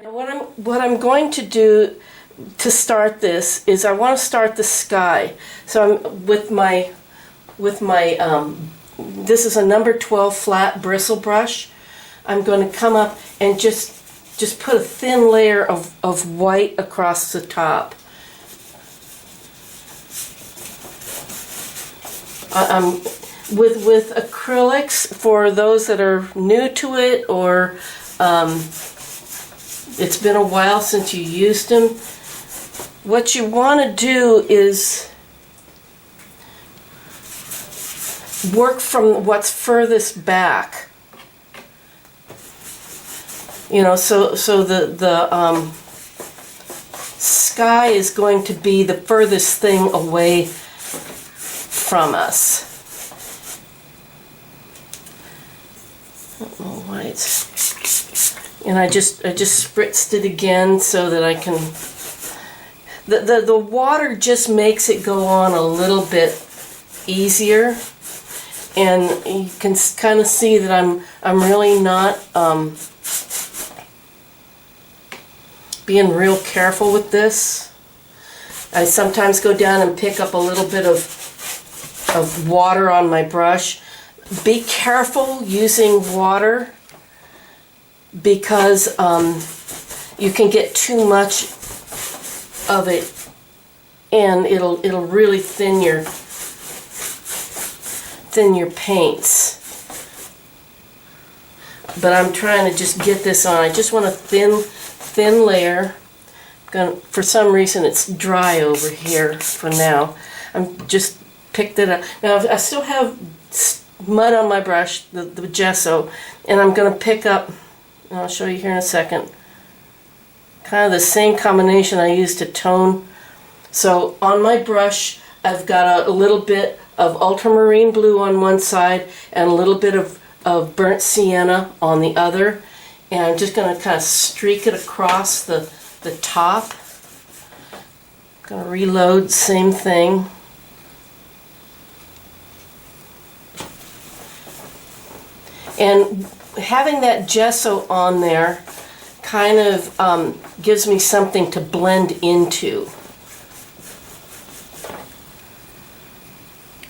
Now what I'm going to do to start this is I want to start the sky. So I'm with my this is a number 12 flat bristle brush. I'm going to come up and just put a thin layer of white across the top. With acrylics, for those that are new to it, or it's been a while since you used them, what you want to do is work from what's furthest back. You know, so the sky is going to be the furthest thing away from us. I don't know why it's... And I just spritzed it again so that I can... The water just makes it go on a little bit easier. And you can kind of see that I'm really not being real careful with this. I sometimes go down and pick up a little bit of water on my brush. Be careful using water, because you can get too much of it and it'll really thin your paints. But I'm trying to just get this on. I just want a thin layer. For some reason it's dry over here for now. I'm just picked it up. Now I still have mud on my brush, the gesso, and I'm going to pick up, and I'll show you here in a second, kind of the same combination I used to tone. So on my brush I've got a little bit of ultramarine blue on one side and a little bit of burnt sienna on the other, and I'm just going to kind of streak it across the top. Going to reload, same thing. And having that gesso on there kind of gives me something to blend into.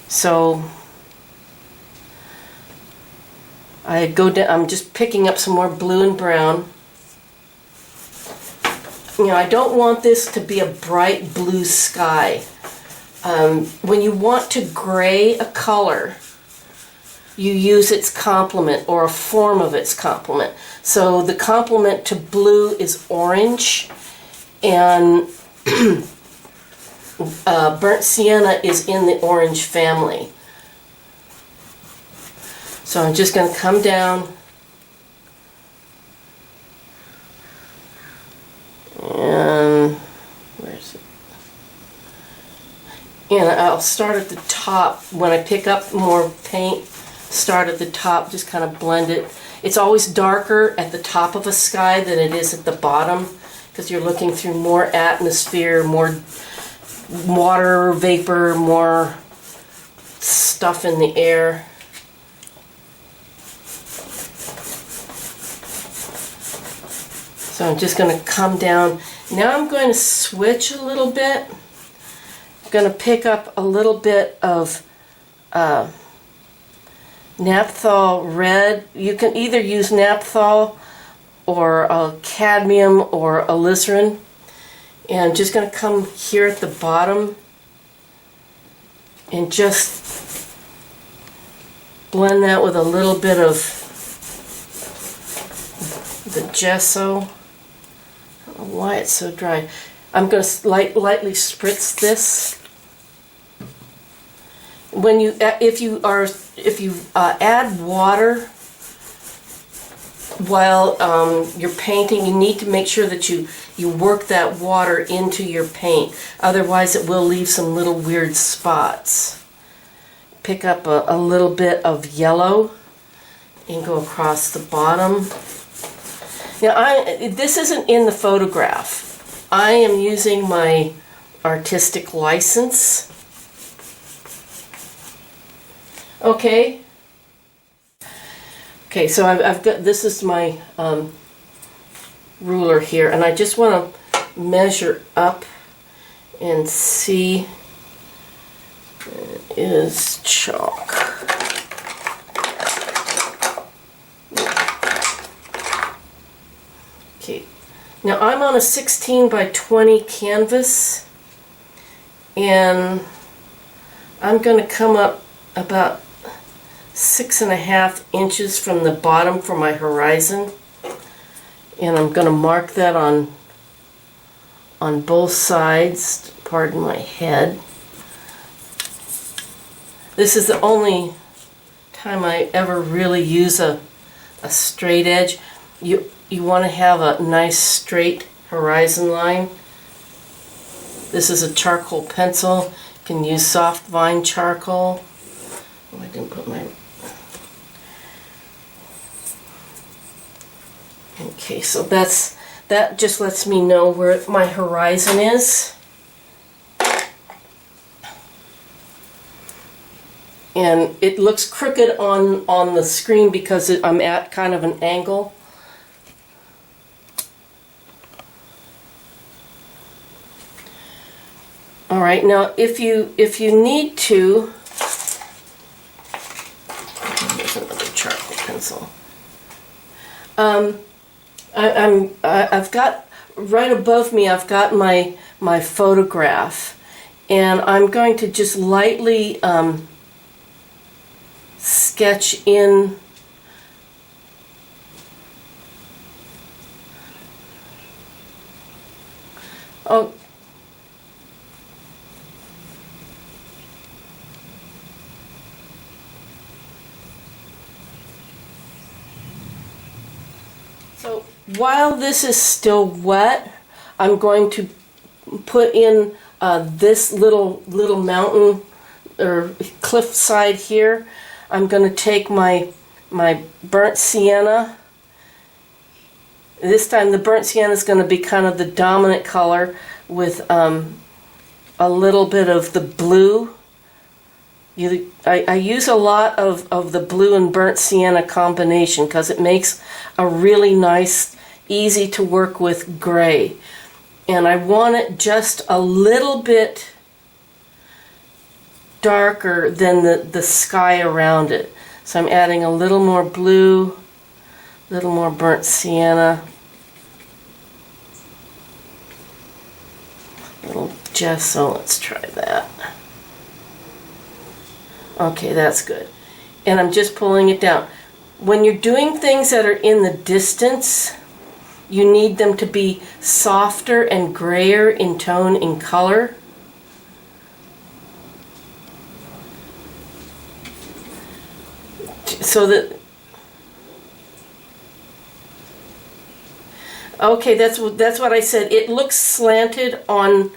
So I go down, I'm just picking up some more blue and brown. You know, I don't want this to be a bright blue sky. When you want to gray a color, you use its complement or a form of its complement. So the complement to blue is orange, and burnt sienna is in the orange family. So I'm just going to come down and where's it? And I'll start at the top. When I pick up more paint, start at the top, just kind of blend it. It's always darker at the top of a sky than it is at the bottom, because you're looking through more atmosphere, more water vapor, more stuff in the air. So I'm just going to come down. Now I'm going to switch a little bit. I'm going to pick up a little bit of naphthol red. You can either use naphthol or cadmium or alizarin. And I'm just going to come here at the bottom and just blend that with a little bit of the gesso. I don't know why it's so dry. I'm going to lightly spritz this. When you, if you add water while you're painting, you need to make sure that you work that water into your paint. Otherwise it will leave some little weird spots. Pick up a little bit of yellow and go across the bottom. Now this isn't in the photograph. I am using my artistic license. Okay. Okay, so I've got, this is my ruler here, and I just want to measure up and see. It is chalk. Okay, now I'm on a 16 by 20 canvas, and I'm going to come up about 6.5 inches from the bottom for my horizon, and I'm going to mark that on both sides. Pardon my head. This is the only time I ever really use a straight edge. You want to have a nice straight horizon line. This is a charcoal pencil. You can use soft vine charcoal. Oh, I didn't put my... Okay, so that just lets me know where my horizon is. And it looks crooked on the screen because I'm at kind of an angle. All right, now if you need to, there's another charcoal pencil. I've got right above me. I've got my photograph, and I'm going to just lightly sketch in oh so while this is still wet, I'm going to put in this little mountain or cliff side here. I'm going to take my burnt sienna. This time the burnt sienna is going to be kind of the dominant color with a little bit of the blue. I use a lot of the blue and burnt sienna combination because it makes a really nice, easy to work with gray. And I want it just a little bit darker than the sky around it. So I'm adding a little more blue, a little more burnt sienna, a little gesso. Let's try that. Okay, that's good. And I'm just pulling it down. When you're doing things that are in the distance, you need them to be softer and grayer in tone and color. So that, okay, that's what I said. It looks slanted on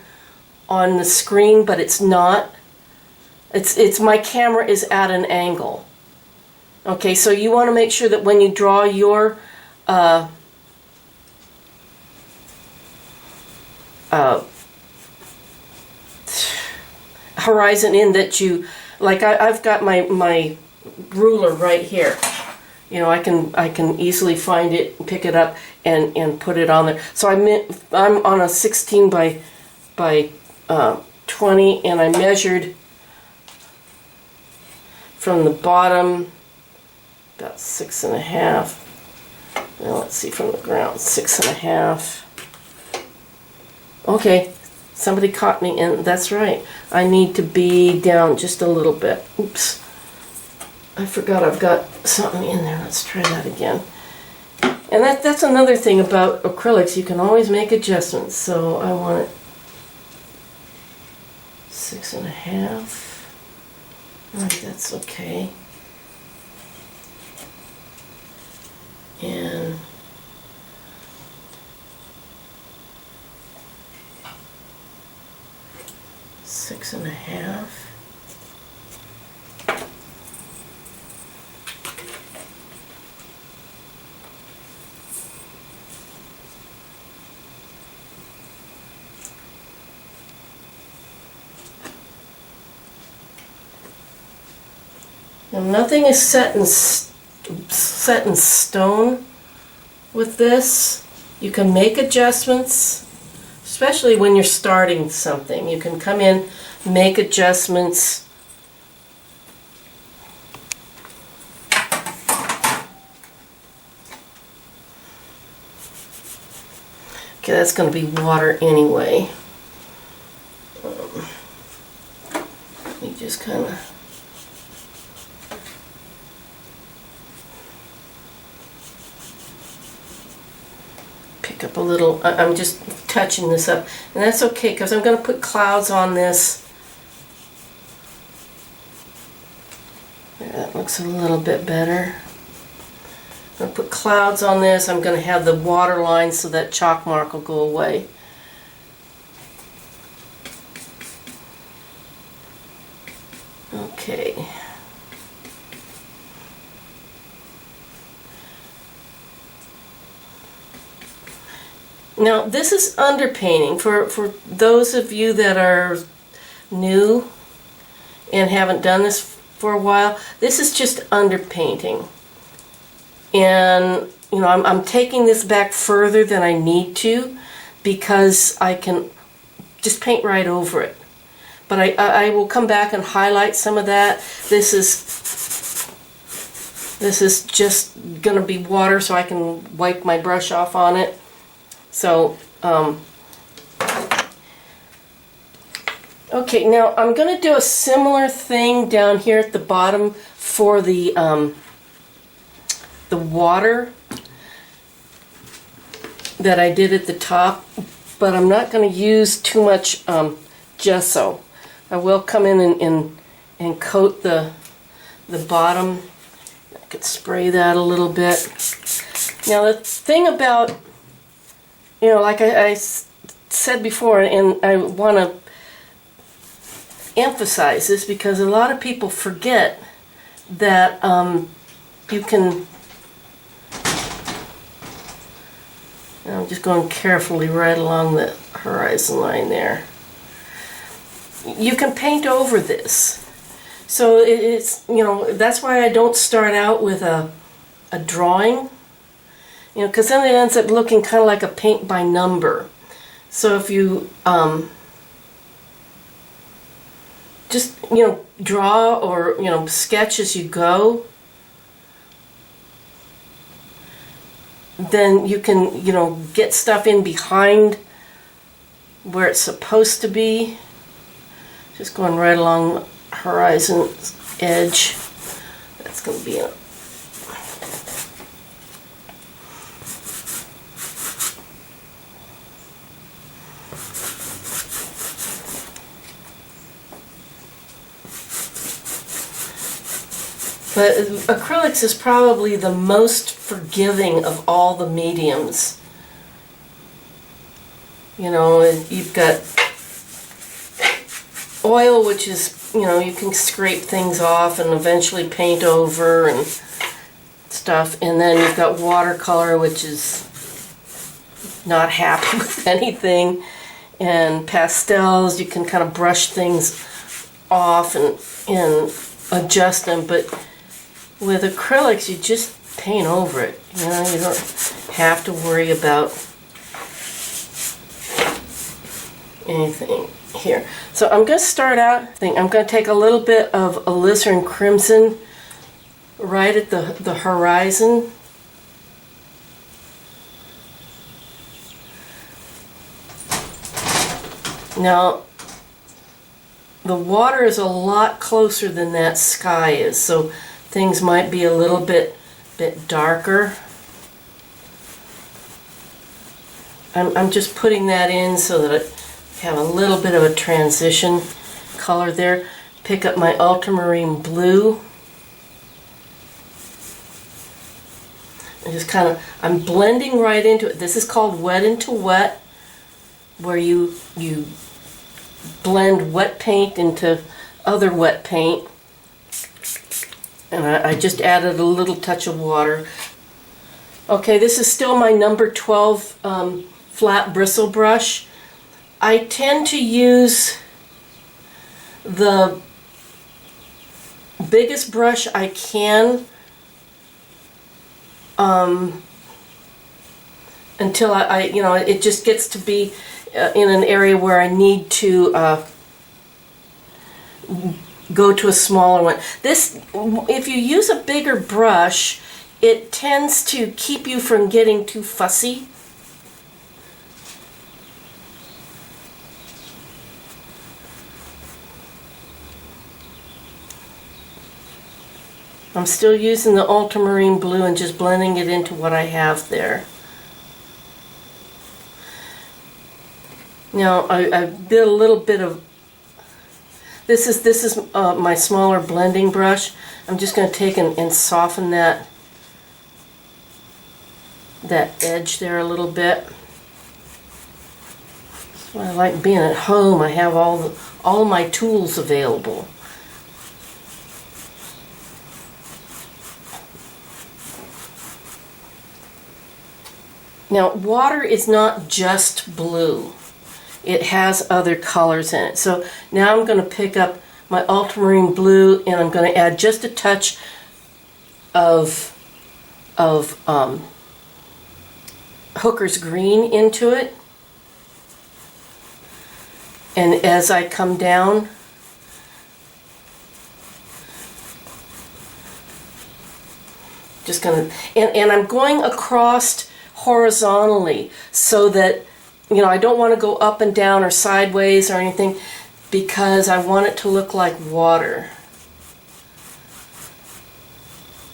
the screen, but it's not. It's my camera is at an angle. Okay, so you want to make sure that when you draw your horizon in, that you, like I've got my ruler right here. You know, I can easily find it, pick it up, and put it on there. So I'm on a 16 by 20, and I measured from the bottom about 6.5. Now let's see from the ground, 6.5. Okay, somebody caught me, and that's right. I need to be down just a little bit. Oops. I forgot I've got something in there. Let's try that again. And that's another thing about acrylics. You can always make adjustments. So I want it 6.5. All right, that's okay. And six and a half. Now, nothing is set in stone with this. You can make adjustments, especially when you're starting something. You can come in, make adjustments. Okay, that's going to be water anyway. You just kind of pick up a little. I'm just touching this up, and that's okay because I'm going to put clouds on this. There, that looks a little bit better. I'm going to put clouds on this. I'm going to have the water line so that chalk mark will go away. Okay. Now this is underpainting. For those of you that are new and haven't done this for a while, this is just underpainting. And you know, I'm taking this back further than I need to because I can just paint right over it. But I will come back and highlight some of that. This is just going to be water so I can wipe my brush off on it. So, okay, now I'm going to do a similar thing down here at the bottom for the water that I did at the top, but I'm not going to use too much gesso. I will come in and coat the bottom. I could spray that a little bit. Now the thing about, you know, like I said before, and I want to emphasize this because a lot of people forget that you can, I'm just going carefully right along the horizon line there. You can paint over this. So it's, you know, that's why I don't start out with a drawing, you know, because then it ends up looking kind of like a paint by number. So if you just, you know, draw or, you know, sketch as you go, then you can, you know, get stuff in behind where it's supposed to be. Just going right along the horizon edge. That's going to be it. But acrylics is probably the most forgiving of all the mediums. You know, you've got oil, which is, you know, you can scrape things off and eventually paint over and stuff. And then you've got watercolor, which is not happy with anything. And pastels, you can kind of brush things off and adjust them. But with acrylics, you just paint over it. You know, you don't have to worry about anything here. So I'm going to start out, I'm going to take a little bit of alizarin crimson right at the horizon. Now, the water is a lot closer than that sky is, so things might be a little bit darker. I'm just putting that in so that I have a little bit of a transition color there. Pick up my ultramarine blue. And just kind of, I'm blending right into it. This is called wet into wet, where you blend wet paint into other wet paint. And I just added a little touch of water. Okay, this is still my number 12 flat bristle brush. I tend to use the biggest brush I can, and until you know, it just gets to be in an area where I need to go to a smaller one. This, if you use a bigger brush, it tends to keep you from getting too fussy. I'm still using the ultramarine blue and just blending it into what I have there. Now I did a little bit of, this is my smaller blending brush. I'm just going to take and soften that edge there a little bit. That's why I like being at home. I have all my tools available. Now, water is not just blue. It has other colors in it. So now I'm going to pick up my ultramarine blue and I'm going to add just a touch of Hooker's green into it. And as I come down, just going to, and I'm going across horizontally so that, you know, I don't want to go up and down or sideways or anything because I want it to look like water.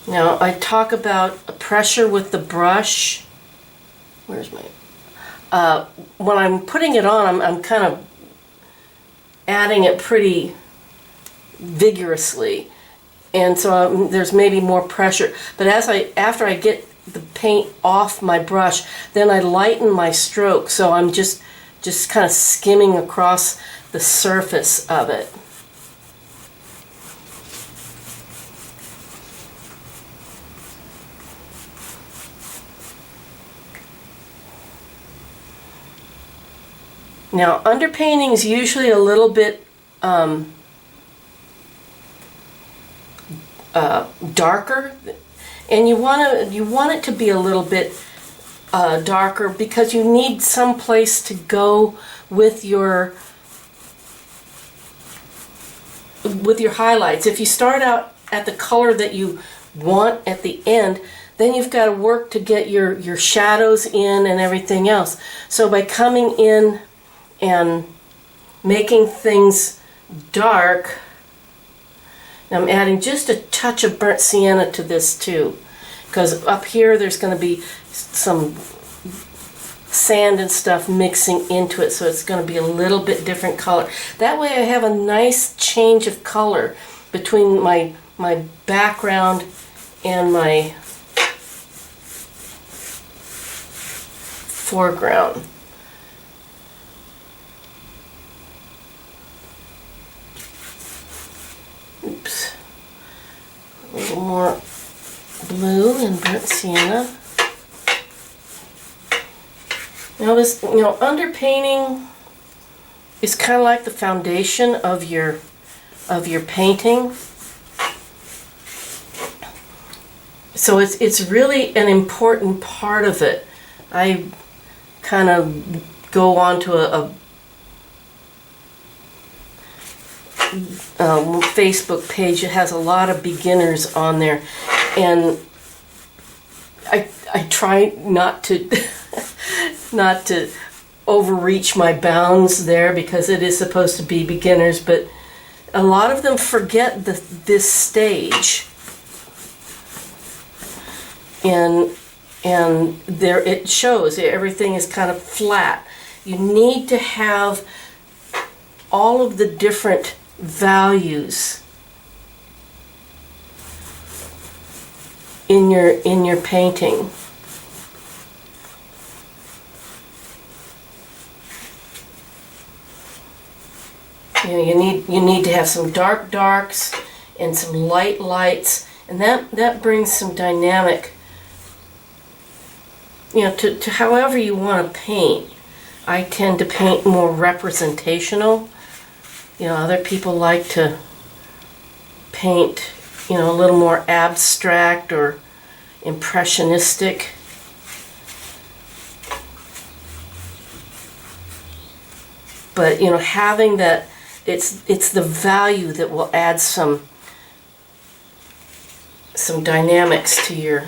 Now I talk about pressure with the brush. Where's my, when I'm putting it on, I'm kind of adding it pretty vigorously, and so there's maybe more pressure. But after I get the paint off my brush, then I lighten my stroke, so I'm just kind of skimming across the surface of it. Now, underpainting is usually a little bit darker, and you want it to be a little bit darker because you need some place to go with your highlights. If you start out at the color that you want at the end, then you've got to work to get your shadows in and everything else. So by coming in and making things dark, I'm adding just a touch of burnt sienna to this too, because up here there's going to be some sand and stuff mixing into it, so it's going to be a little bit different color. That way I have a nice change of color between my background and my foreground. Oops. A little more blue and burnt sienna. Now this, underpainting is kind of like the foundation of your painting. So it's really an important part of it. I kind of go on to a Facebook page. It has a lot of beginners on there, and I try not to not to overreach my bounds there because it is supposed to be beginners, but a lot of them forget this stage, and there it shows. Everything is kind of flat. You need to have all of the different values in your painting. You need to have some dark darks and some light lights, and that brings some dynamic, to however you want to paint. I tend to paint more representational. Other people like to paint, a little more abstract or impressionistic. but you know, having that, it's the value that will add some dynamics to your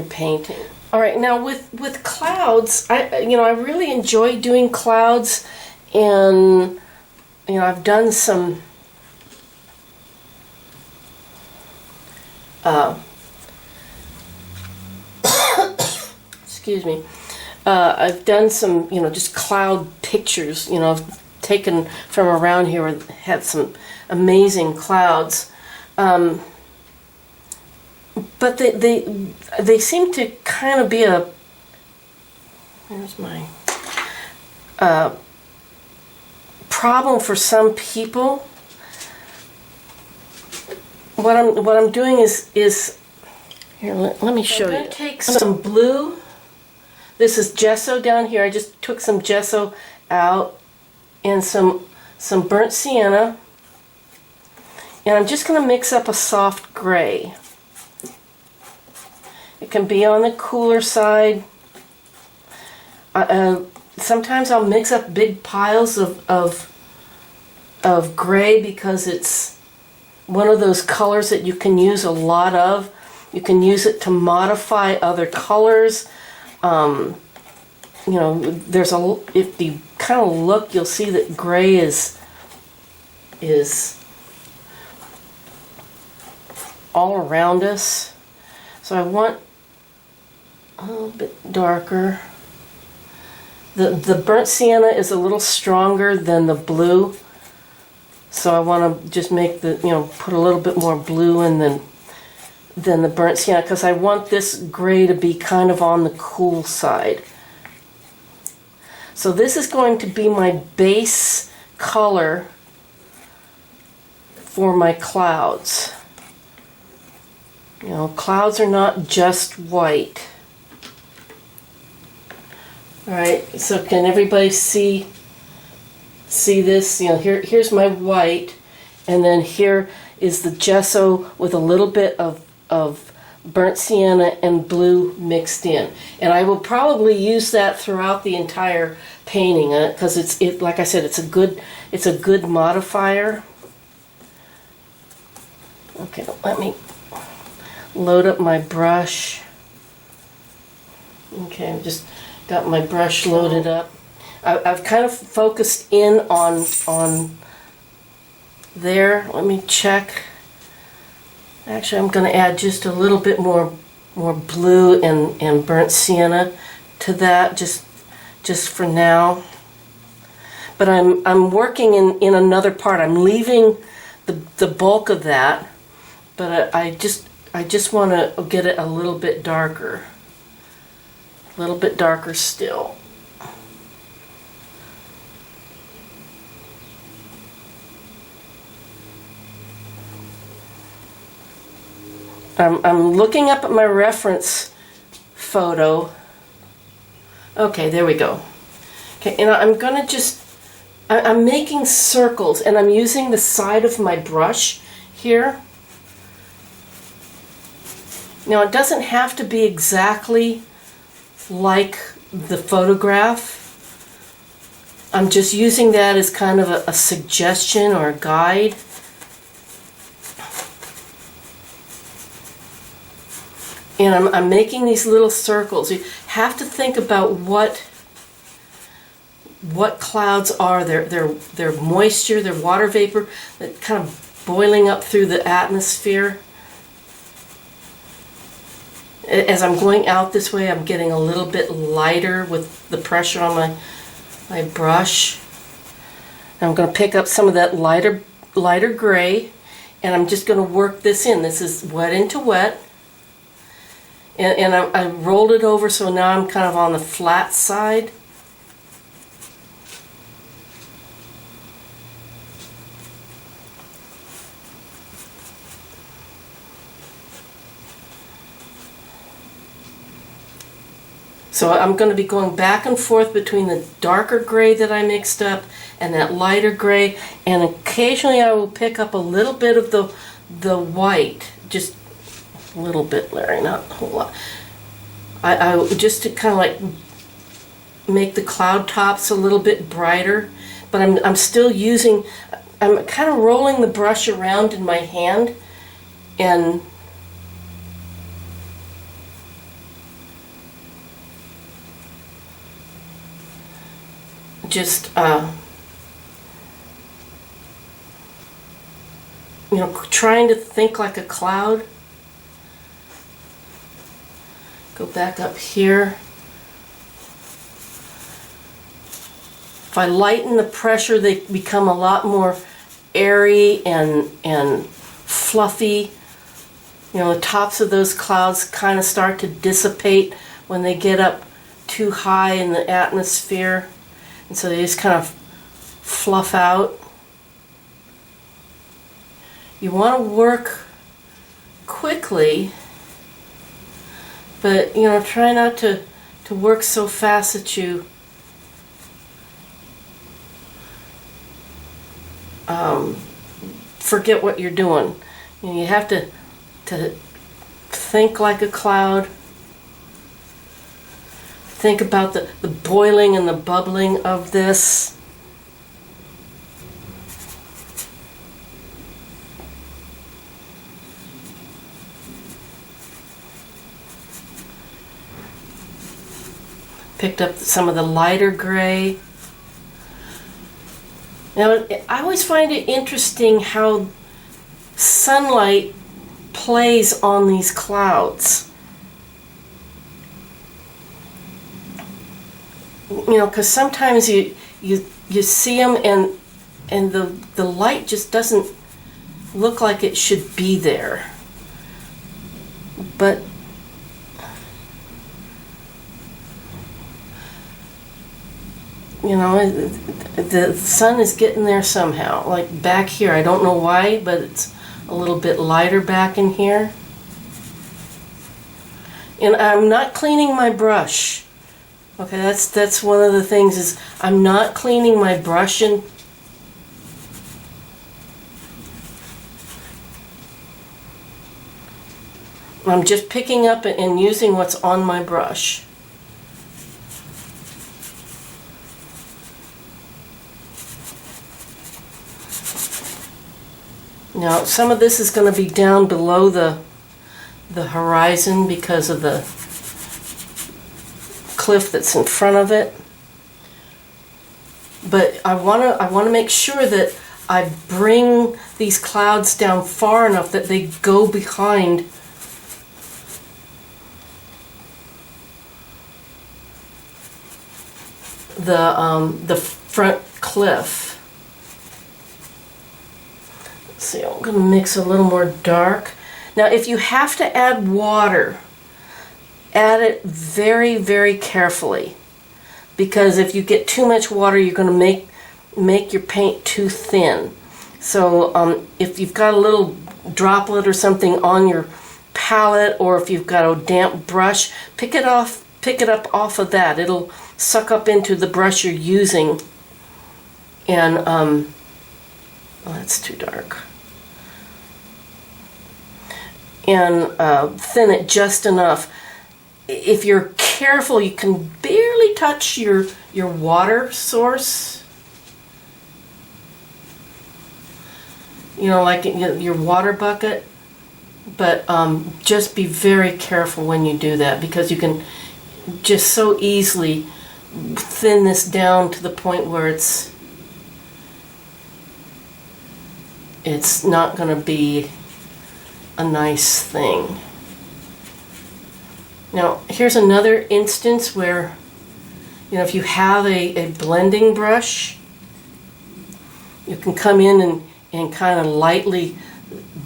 painting. All right, now with clouds, I really enjoy doing clouds, and you know, I've done some excuse me. I've done some, you know, just cloud pictures. You know, I've taken from around here and had some amazing clouds. But they seem to kind of be a, here's my problem for some people. What I'm doing is here. Let me show you. I'm going to take some blue. This is gesso down here. I just took some gesso out and some burnt sienna, and I'm just going to mix up a soft gray. It can be on the cooler side. Sometimes I'll mix up big piles of gray because it's one of those colors that you can use a lot of. You can use it to modify other colors. You know, if you kind of look, you'll see that gray is all around us. So I want a little bit darker. The burnt sienna is a little stronger than the blue, so I want to just make put a little bit more blue in than the burnt sienna, because I want this gray to be kind of on the cool side. So this is going to be my base color for my clouds. You know, clouds are not just white. All right, so can everybody see this? You know, here's my white, and then here is the gesso with a little bit of burnt sienna and blue mixed in. And I will probably use that throughout the entire painting because it's like I said, it's a good modifier. Okay, let me load up my brush. Okay, I've just got my brush loaded up. I've kind of focused in on there. Let me check. Actually, I'm going to add just a little bit more blue and burnt sienna to that, just for now. But I'm working in another part. I'm leaving the bulk of that, but I just want to get it a little bit darker. A little bit darker still. I'm looking up at my reference photo. Okay, there we go. Okay, and I'm making circles, and I'm using the side of my brush here. Now, it doesn't have to be exactly like the photograph. I'm just using that as kind of a suggestion or a guide. And I'm making these little circles. You have to think about what clouds are. They're moisture, they're water vapor, that kind of boiling up through the atmosphere. As I'm going out this way, I'm getting a little bit lighter with the pressure on my brush. And I'm going to pick up some of that lighter gray, and I'm just going to work this in. This is wet into wet. And I rolled it over, so now I'm kind of on the flat side. So I'm going to be going back and forth between the darker gray that I mixed up and that lighter gray, and occasionally I will pick up a little bit of the white, just a little bit, Larry, not a whole lot. I just to kind of like make the cloud tops a little bit brighter, but I'm still using, I'm kind of rolling the brush around in my hand and just you know, trying to think like a cloud. Go back up here. If I lighten the pressure, they become a lot more airy and fluffy. You know, the tops of those clouds kind of start to dissipate when they get up too high in the atmosphere. And so they just kind of fluff out. You want to work quickly, but, you know, try not to work so fast that you forget what you're doing. You know, you have to think like a cloud. Think about the boiling and the bubbling of this. Picked up some of the lighter gray. Now, I always find it interesting how sunlight plays on these clouds. You know, because sometimes you see them and the light just doesn't look like it should be there. But you know, the sun is getting there somehow. Like back here, I don't know why, but it's a little bit lighter back in here. And I'm not cleaning my brush. Okay, that's one of the things is I'm not cleaning my brush and I'm just picking up and using what's on my brush. Now, some of this is going to be down below the horizon because of the cliff that's in front of it. But I want to make sure that I bring these clouds down far enough that they go behind the front cliff. See, I'm going to mix a little more dark. Now, if you have to add water, add it very, very carefully. Because if you get too much water, you're going to make your paint too thin. So if you've got a little droplet or something on your palette, or if you've got a damp brush, pick it up off of that. It'll suck up into the brush you're using. And oh, that's too dark. And thin it just enough. If you're careful, you can barely touch your water source. You know, like your water bucket. But just be very careful when you do that, because you can just so easily thin this down to the point where it's not going to be a nice thing. Now, here's another instance where, you know, if you have a blending brush, you can come in and kind of lightly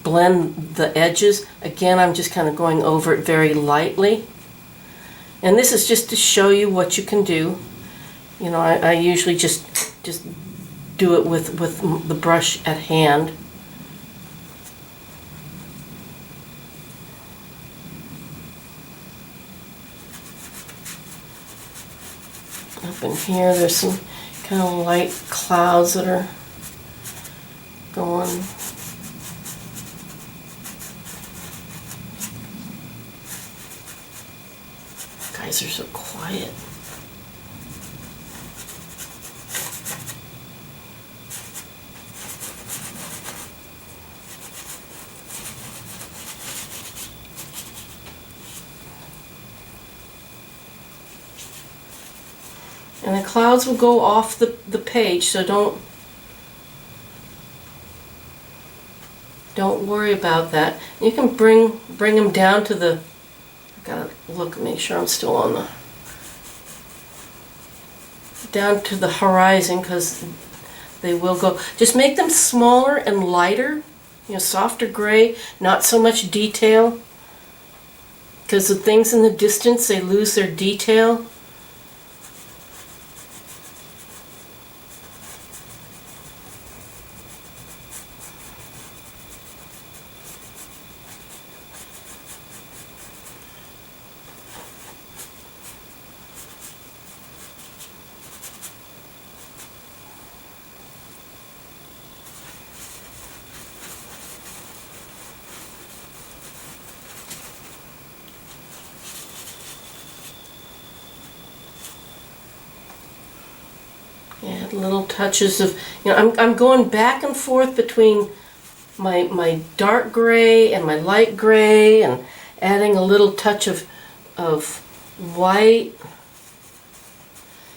blend the edges. Again, I'm just kind of going over it very lightly. And this is just to show you what you can do. You know, I usually just do it with the brush at hand. Up in here, there's some kind of light clouds that are going. guys are so quiet. And the clouds will go off the page, so don't worry about that. You can bring them down to the, I gotta look, make sure I'm still on the, down to the horizon, because they will go. Just make them smaller and lighter, softer gray, not so much detail, because the things in the distance, they lose their detail. Add little touches of, I'm going back and forth between my dark gray and my light gray, and adding a little touch of white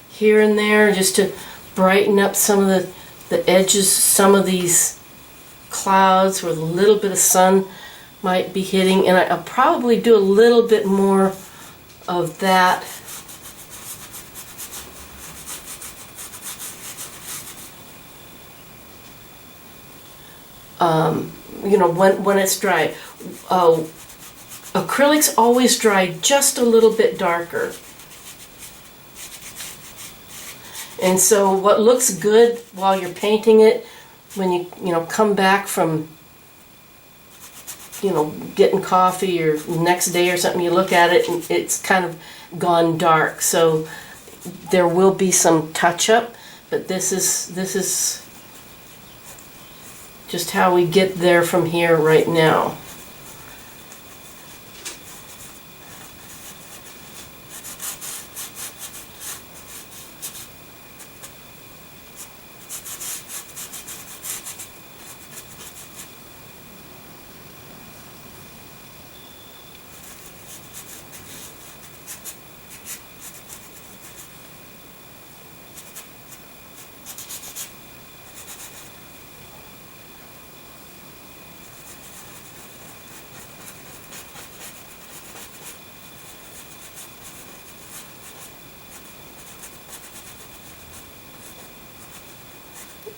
here and there, just to brighten up some of the edges, some of these clouds where a little bit of sun might be hitting. And I'll probably do a little bit more of that. When it's dry. Acrylics always dry just a little bit darker. And so what looks good while you're painting it, when you come back from getting coffee or next day or something, you look at it and it's kind of gone dark. So there will be some touch up, but this is just how we get there from here right now.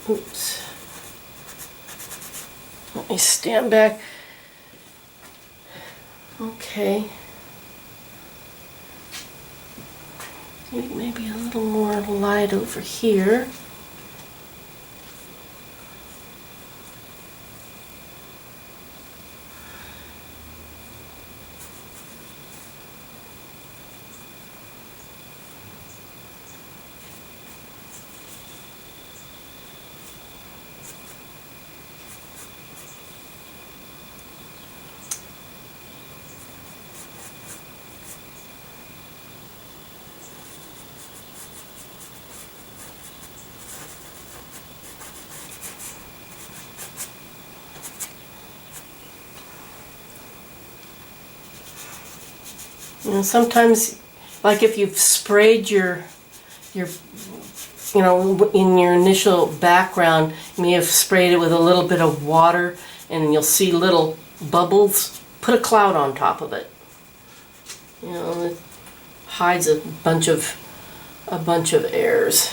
Oops. Let me stand back. Okay. Maybe a little more light over here. Sometimes, like if you've sprayed your in your initial background, you may have sprayed it with a little bit of water, and you'll see little bubbles. Put a cloud on top of it. It hides a bunch of errors.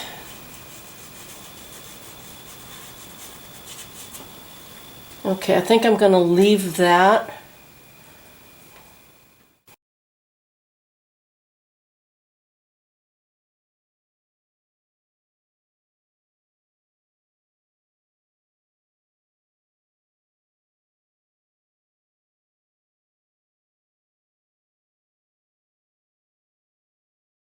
Okay, I think I'm going to leave that.